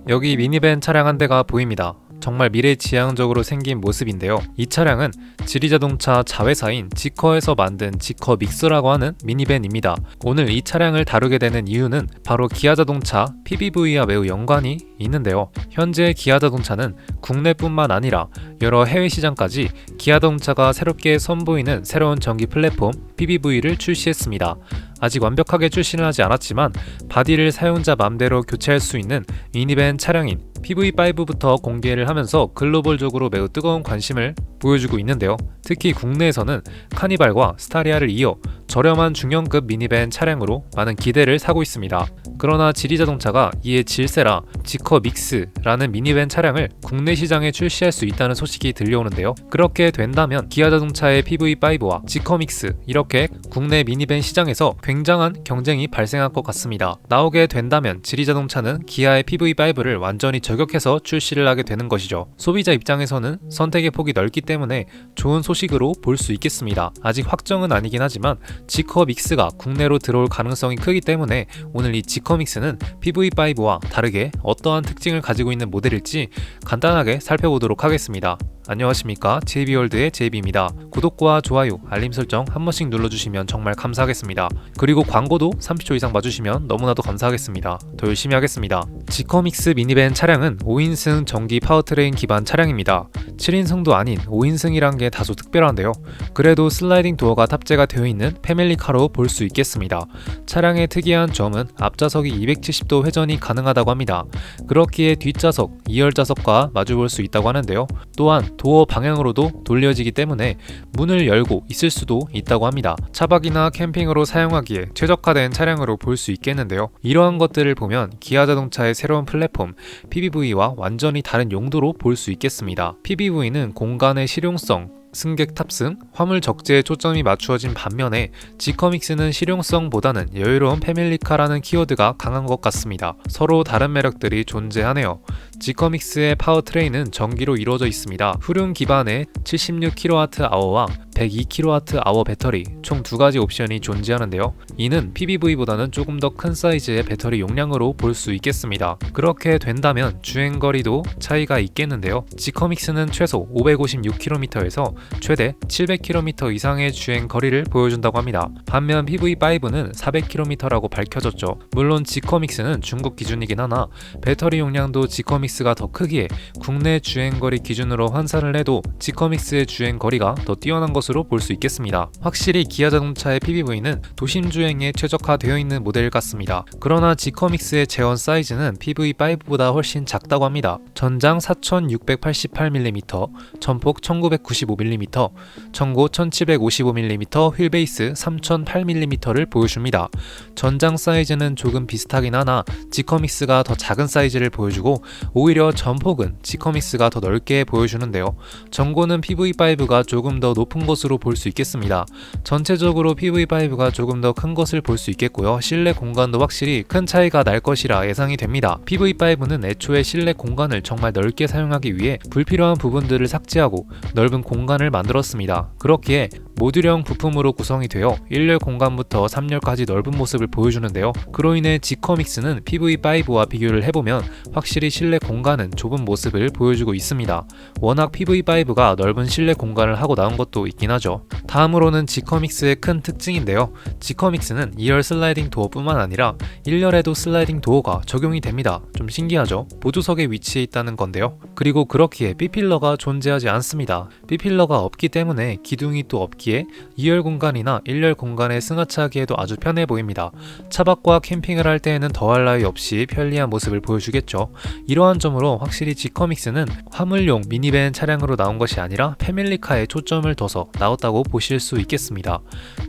여기 미니밴 차량 한 대가 보입니다. 정말 미래지향적으로 생긴 모습인데요. 이 차량은 지리자동차 자회사인 지커에서 만든 지커 믹스라고 하는 미니밴입니다. 오늘 이 차량을 다루게 되는 이유는 바로 기아자동차 PBV와 매우 연관이 있는데요. 현재 기아자동차는 국내뿐만 아니라 여러 해외 시장까지 기아자동차가 새롭게 선보이는 새로운 전기 플랫폼 PBV를 출시했습니다. 아직 완벽하게 출시는 하지 않았지만 바디를 사용자 맘대로 교체할 수 있는 미니밴 차량인 PV5부터 공개를 하면서 글로벌적으로 매우 뜨거운 관심을 보여주고 있는데요. 특히 국내에서는 카니발과 스타리아를 이어 저렴한 중형급 미니밴 차량으로 많은 기대를 사고 있습니다. 그러나 지리자동차가 이에 질세라 지커 믹스라는 미니밴 차량을 국내 시장에 출시할 수 있다는 소식이 들려오는데요. 그렇게 된다면 기아자동차의 PV5와 지커 믹스 이렇게 국내 미니밴 시장에서 굉장한 경쟁이 발생할 것 같습니다. 나오게 된다면 지리자동차는 기아의 PV5를 완전히 저격해서 출시를 하게 되는 것이죠. 소비자 입장에서는 선택의 폭이 넓기 때문에 좋은 소식으로 볼 수 있겠습니다. 아직 확정은 아니긴 하지만 지커 믹스가 국내로 들어올 가능성이 크기 때문에 오늘 이 지커 믹스는 PV5와 다르게 어떠한 특징을 가지고 있는 모델일지 간단하게 살펴보도록 하겠습니다. 안녕하십니까, JB월드의 JB입니다. 구독과 좋아요, 알림 설정 한 번씩 눌러주시면 정말 감사하겠습니다. 그리고 광고도 30초 이상 봐주시면 너무나도 감사하겠습니다. 더 열심히 하겠습니다. 지커믹스 미니밴 차량은 5인승 전기 파워트레인 기반 차량입니다. 7인승도 아닌 5인승이란 게 다소 특별한데요. 그래도 슬라이딩 도어가 탑재가 되어 있는 패밀리카로 볼 수 있겠습니다. 차량의 특이한 점은 앞좌석이 270도 회전이 가능하다고 합니다. 그렇기에 뒷좌석, 2열좌석과 마주볼 수 있다고 하는데요. 또한 도어 방향으로도 돌려지기 때문에 문을 열고 있을 수도 있다고 합니다. 차박이나 캠핑으로 사용하기에 최적화된 차량으로 볼 수 있겠는데요. 이러한 것들을 보면 기아자동차의 새로운 플랫폼 PBV와 완전히 다른 용도로 볼 수 있겠습니다. PBV는 공간의 실용성, 승객 탑승, 화물 적재에 초점이 맞추어진 반면에 지커믹스는 실용성보다는 여유로운 패밀리카라는 키워드가 강한 것 같습니다. 서로 다른 매력들이 존재하네요. 지커믹스의 파워트레인은 전기로 이루어져 있습니다. 후륜 기반의 76kWh와 102kWh 배터리 총 두 가지 옵션이 존재하는데요. 이는 PBV보다는 조금 더 큰 사이즈의 배터리 용량으로 볼 수 있겠습니다. 그렇게 된다면 주행거리도 차이가 있겠는데요. 지커믹스는 최소 556km에서 최대 700km 이상의 주행거리를 보여준다고 합니다. 반면 PV5는 400km라고 밝혀졌죠. 물론 지커믹스는 중국 기준이긴 하나 배터리 용량도 지커믹스가 더 크기에 국내 주행거리 기준으로 환산을 해도 지커믹스의 주행거리가 더 뛰어난 것으로 볼 수 있겠습니다. 확실히 기아자동차의 PBV는 도심 주행에 최적화되어 있는 모델 같습니다. 그러나 지커믹스의 재원 사이즈는 PV5보다 훨씬 작다고 합니다. 전장 4688mm, 전폭 1995mm, 전고 1755mm, 휠베이스 3008mm를 보여줍니다. 전장 사이즈는 조금 비슷하긴 하나 지커믹스가 더 작은 사이즈를 보여주고 오히려 전폭은 지커믹스가 더 넓게 보여주는데요. 전고는 PV5가 조금 더 높은 것으로 볼 수 있겠습니다. 전체적으로 PV5가 조금 더 큰 것을 볼 수 있겠고요. 실내 공간도 확실히 큰 차이가 날 것이라 예상이 됩니다. PV5는 애초에 실내 공간을 정말 넓게 사용하기 위해 불필요한 부분들을 삭제하고 넓은 공간을 만들었습니다. 그렇기에 모듈형 부품으로 구성이 되어 1열 공간부터 3열까지 넓은 모습을 보여주는데요. 그로 인해 지커믹스는 PV5와 비교를 해보면 확실히 실내 공간은 좁은 모습을 보여주고 있습니다. 워낙 PV5가 넓은 실내 공간을 하고 나온 것도 있긴 하죠. 다음으로는 지커믹스의 큰 특징인데요. 지커믹스는 2열 슬라이딩 도어뿐만 아니라 1열에도 슬라이딩 도어가 적용이 됩니다. 좀 신기하죠? 보조석에 위치해 있다는 건데요. 그리고 그렇기에 B필러가 존재하지 않습니다. B필러가 없기 때문에 기둥이 또 없기에 2열 공간이나 1열 공간에 승하차하기에도 아주 편해 보입니다. 차박과 캠핑을 할 때에는 더할 나위 없이 편리한 모습을 보여주겠죠. 이러한 점으로 확실히 지커믹스는 화물용 미니밴 차량으로 나온 것이 아니라 패밀리카에 초점을 둬서 나왔다고 보실 수 있겠습니다.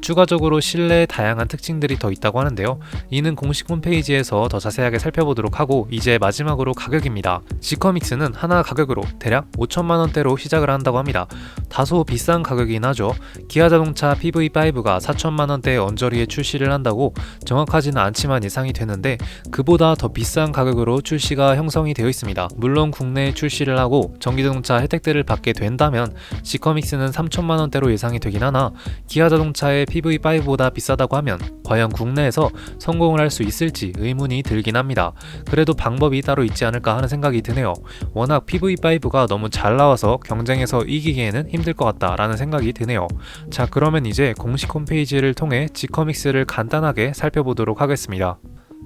추가적으로 실내에 다양한 특징들이 더 있다고 하는데요. 이는 공식 홈페이지에서 더 자세하게 살펴보도록 하고 이제 마지막으로 가격입니다. 지커믹스는 하나 가격으로 대략 5천만원대로 시작을 한다고 합니다. 다소 비싼 가격이긴 하죠. 기아자동차 PV5가 4천만원대 언저리에 출시를 한다고 정확하지는 않지만 예상이 되는데 그보다 더 비싼 가격으로 출시가 형성이 되어 있습니다. 물론 국내에 출시를 하고 전기자동차 혜택들을 받게 된다면 지커믹스는 3천만원대로 예상이 되긴 하나 기아자동차의 PV5보다 비싸다고 하면 과연 국내에서 성공을 할 수 있을지 의문이 들긴 합니다. 그래도 방법이 따로 있지 않을까 하는 생각이 드네요. 워낙 PV5가 너무 잘 나와서 경쟁에서 이기기에는 힘들 것 같다라는 생각이 드네요. 자, 그러면 이제 공식 홈페이지를 통해 지커믹스를 간단하게 살펴보도록 하겠습니다.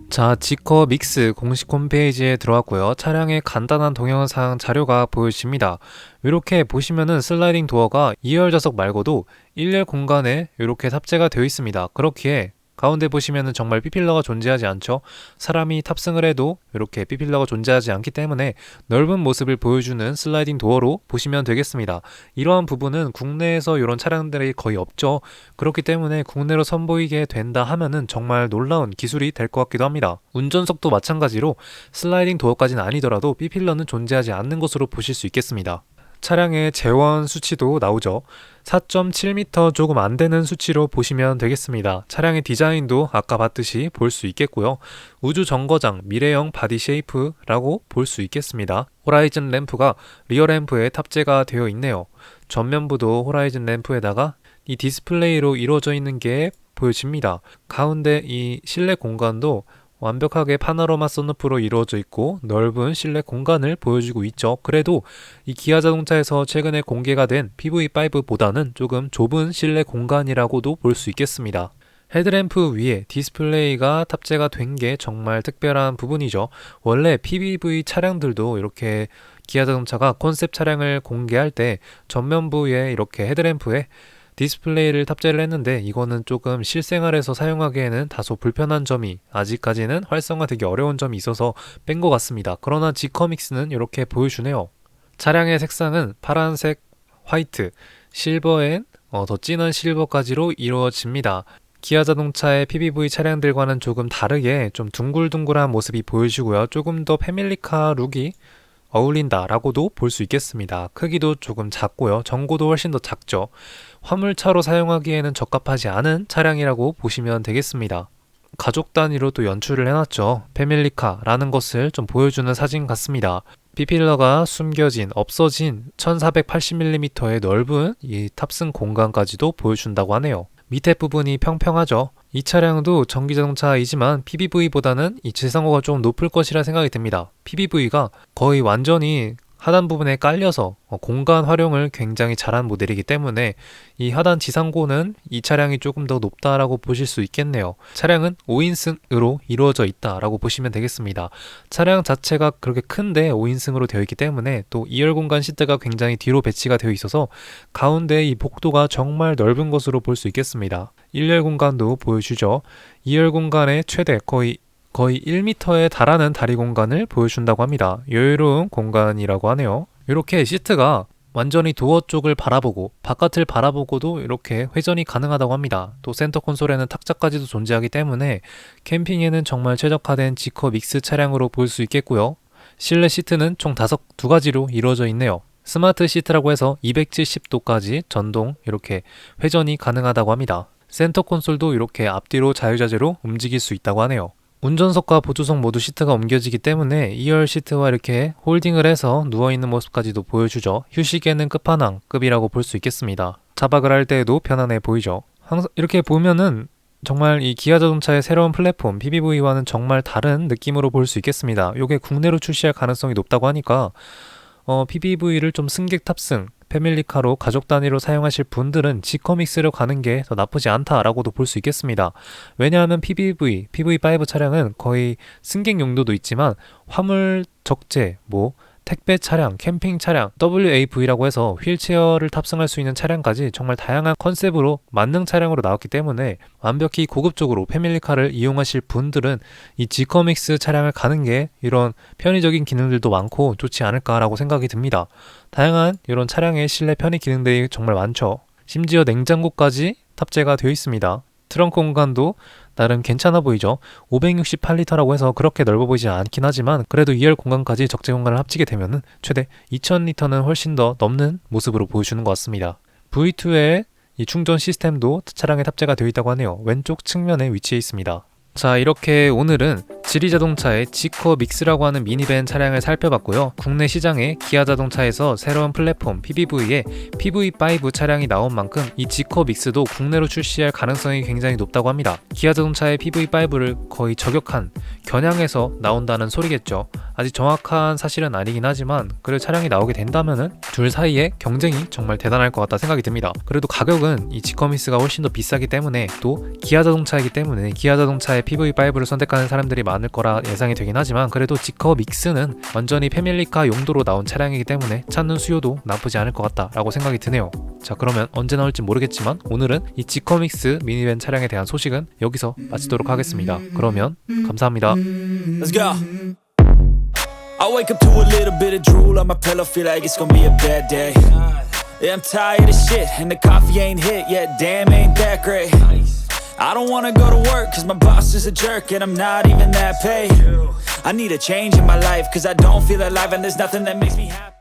자, 지커믹스 공식 홈페이지에 들어왔고요. 차량의 간단한 동영상 자료가 보여집니다. 이렇게 보시면은 슬라이딩 도어가 2열 좌석 말고도 1열 공간에 이렇게 탑재가 되어 있습니다. 그렇기에 가운데 보시면은 정말 B필러가 존재하지 않죠. 사람이 탑승을 해도 이렇게 B필러가 존재하지 않기 때문에 넓은 모습을 보여주는 슬라이딩 도어로 보시면 되겠습니다. 이러한 부분은 국내에서 이런 차량들이 거의 없죠. 그렇기 때문에 국내로 선보이게 된다 하면은 정말 놀라운 기술이 될 것 같기도 합니다. 운전석도 마찬가지로 슬라이딩 도어까지는 아니더라도 B필러는 존재하지 않는 것으로 보실 수 있겠습니다. 차량의 제원 수치도 나오죠. 4.7m 조금 안 되는 수치로 보시면 되겠습니다. 차량의 디자인도 아까 봤듯이 볼 수 있겠고요. 우주 정거장 미래형 바디 쉐이프라고 볼 수 있겠습니다. 호라이즌 램프가 리어 램프에 탑재가 되어 있네요. 전면부도 호라이즌 램프에다가 이 디스플레이로 이루어져 있는 게 보여집니다. 가운데 이 실내 공간도 완벽하게 파노라마 선루프로 이루어져 있고 넓은 실내 공간을 보여주고 있죠. 그래도 이 기아자동차에서 최근에 공개가 된 PV5보다는 조금 좁은 실내 공간이라고도 볼 수 있겠습니다. 헤드램프 위에 디스플레이가 탑재가 된 게 정말 특별한 부분이죠. 원래 PPV 차량들도 이렇게 기아자동차가 컨셉 차량을 공개할 때 전면부에 이렇게 헤드램프에 디스플레이를 탑재를 했는데 이거는 조금 실생활에서 사용하기에는 다소 불편한 점이 아직까지는 활성화되기 어려운 점이 있어서 뺀 것 같습니다. 그러나 지커믹스는 이렇게 보여주네요. 차량의 색상은 파란색, 화이트, 실버엔 더 진한 실버까지로 이루어집니다. 기아 자동차의 PPV 차량들과는 조금 다르게 좀 둥글둥글한 모습이 보여지고요. 조금 더 패밀리카 룩이 어울린다라고도 볼 수 있겠습니다. 크기도 조금 작고요. 전고도 훨씬 더 작죠. 화물차로 사용하기에는 적합하지 않은 차량이라고 보시면 되겠습니다. 가족 단위로 또 연출을 해놨죠. 패밀리카라는 것을 좀 보여주는 사진 같습니다. B필러가 숨겨진, 없어진 1480mm의 넓은 이 탑승 공간까지도 보여준다고 하네요. 밑에 부분이 평평하죠. 이 차량도 전기자동차이지만 PPV보다는 이 지상고가 좀 높을 것이라 생각이 듭니다. PPV가 거의 완전히 하단 부분에 깔려서 공간 활용을 굉장히 잘한 모델이기 때문에 이 하단 지상고는 이 차량이 조금 더 높다라고 보실 수 있겠네요. 차량은 5인승으로 이루어져 있다라고 보시면 되겠습니다. 차량 자체가 그렇게 큰데 5인승으로 되어 있기 때문에 또 2열 공간 시트가 굉장히 뒤로 배치가 되어 있어서 가운데 이 복도가 정말 넓은 것으로 볼 수 있겠습니다. 1열 공간도 보여주죠. 2열 공간의 최대 거의 1m에 달하는 다리 공간을 보여준다고 합니다. 여유로운 공간이라고 하네요. 이렇게 시트가 완전히 도어 쪽을 바라보고 바깥을 바라보고도 이렇게 회전이 가능하다고 합니다. 또 센터 콘솔에는 탁자까지도 존재하기 때문에 캠핑에는 정말 최적화된 지커 믹스 차량으로 볼 수 있겠고요. 실내 시트는 총 2가지로 이루어져 있네요. 스마트 시트라고 해서 270도까지 전동 이렇게 회전이 가능하다고 합니다. 센터 콘솔도 이렇게 앞뒤로 자유자재로 움직일 수 있다고 하네요. 운전석과 보조석 모두 시트가 옮겨지기 때문에 2열 시트와 이렇게 홀딩을 해서 누워있는 모습까지도 보여주죠. 휴식에는 끝판왕급이라고 볼 수 있겠습니다. 자박을 할 때에도 편안해 보이죠. 항상 이렇게 보면은 정말 이 기아 자동차의 새로운 플랫폼 PPV와는 정말 다른 느낌으로 볼 수 있겠습니다. 이게 국내로 출시할 가능성이 높다고 하니까 PPV를 좀 승객 탑승 패밀리카로 가족 단위로 사용하실 분들은 지커믹스로 가는 게 더 나쁘지 않다라고도 볼 수 있겠습니다. 왜냐하면 PV5 차량은 거의 승객 용도도 있지만 화물 적재, 택배 차량, 캠핑 차량, WAV라고 해서 휠체어를 탑승할 수 있는 차량까지 정말 다양한 컨셉으로 만능 차량으로 나왔기 때문에 완벽히 고급적으로 패밀리카를 이용하실 분들은 이 지커믹스 차량을 가는 게 이런 편의적인 기능들도 많고 좋지 않을까라고 생각이 듭니다. 다양한 이런 차량의 실내 편의 기능들이 정말 많죠. 심지어 냉장고까지 탑재가 되어 있습니다. 트렁크 공간도 나름 괜찮아 보이죠. 568리터라고 해서 그렇게 넓어 보이지 않긴 하지만 그래도 2열 공간까지 적재 공간을 합치게 되면 최대 2000리터는 훨씬 더 넘는 모습으로 보여주는 것 같습니다. V2의 이 충전 시스템도 차량에 탑재가 되어 있다고 하네요. 왼쪽 측면에 위치해 있습니다. 자, 이렇게 오늘은 지리자동차의 지커 믹스라고 하는 미니밴 차량을 살펴봤고요. 국내 시장에 기아자동차에서 새로운 플랫폼 PBV에 PV5 차량이 나온 만큼 이 지커 믹스도 국내로 출시할 가능성이 굉장히 높다고 합니다. 기아자동차의 PV5를 거의 저격한 겨냥해서 나온다는 소리겠죠. 아직 정확한 사실은 아니긴 하지만 그 차량이 나오게 된다면은 둘 사이의 경쟁이 정말 대단할 것 같다 생각이 듭니다. 그래도 가격은 이 지커 믹스가 훨씬 더 비싸기 때문에 또 기아자동차이기 때문에 기아자동차의 PV5를 선택하는 사람들이 많을 거라 예상이 되긴 하지만 그래도 지커 믹스는 완전히 패밀리카 용도로 나온 차량이기 때문에 찾는 수요도 나쁘지 않을 것 같다라고 생각이 드네요. 자, 그러면 언제 나올지 모르겠지만 오늘은 이 지커 믹스 미니밴 차량에 대한 소식은 여기서 마치도록 하겠습니다. 그러면 감사합니다. Let's go. I wake up to a little bit of drool on my pillow, feel like it's gonna be a bad day. Yeah, I'm tired of shit, and the coffee ain't hit yet, damn, ain't that great. I don't wanna go to work, cause my boss is a jerk, and I'm not even that paid. I need a change in my life, cause I don't feel alive, and there's nothing that makes me happy.